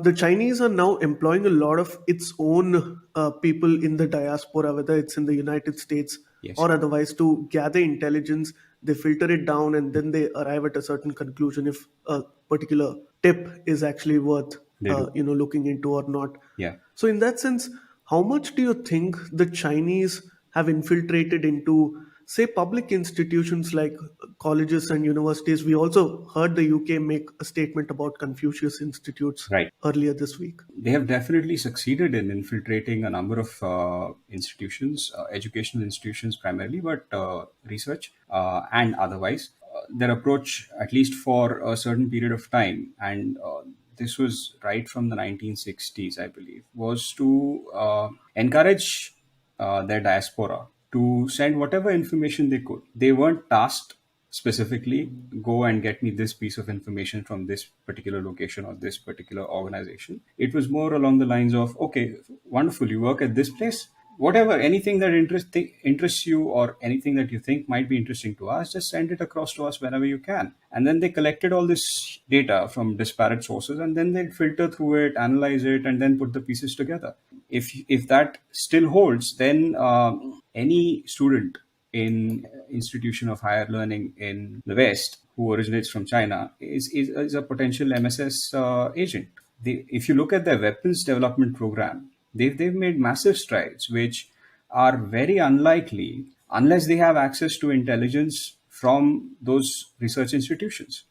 The Chinese are now employing a lot of its own people in the diaspora, whether it's in the United States Yes. or otherwise, to gather intelligence. They filter it down and then they arrive at a certain conclusion if a particular tip is actually worth They do. looking into or not. Yeah. So, in that sense, how much do you think the Chinese have infiltrated into, say, public institutions like colleges and universities? We also heard the UK make a statement about Confucius institutes Right. earlier this week. They have definitely succeeded in infiltrating a number of institutions, educational institutions primarily, but research and otherwise. Their approach, at least for a certain period of time, and this was right from the 1960s, I believe, was to encourage their diaspora to send whatever information they could. They weren't tasked specifically, go and get me this piece of information from this particular location or this particular organization. It was more along the lines of, okay, wonderful, you work at this place, whatever, anything that interests you or anything that you think might be interesting to us, just send it across to us whenever you can. And then they collected all this data from disparate sources, and then they'd filter through it, analyze it, and then put the pieces together. If that still holds, then any student in institution of higher learning in the West who originates from China is a potential MSS agent. If you look at their weapons development program, they've made massive strides, which are very unlikely unless they have access to intelligence from those research institutions.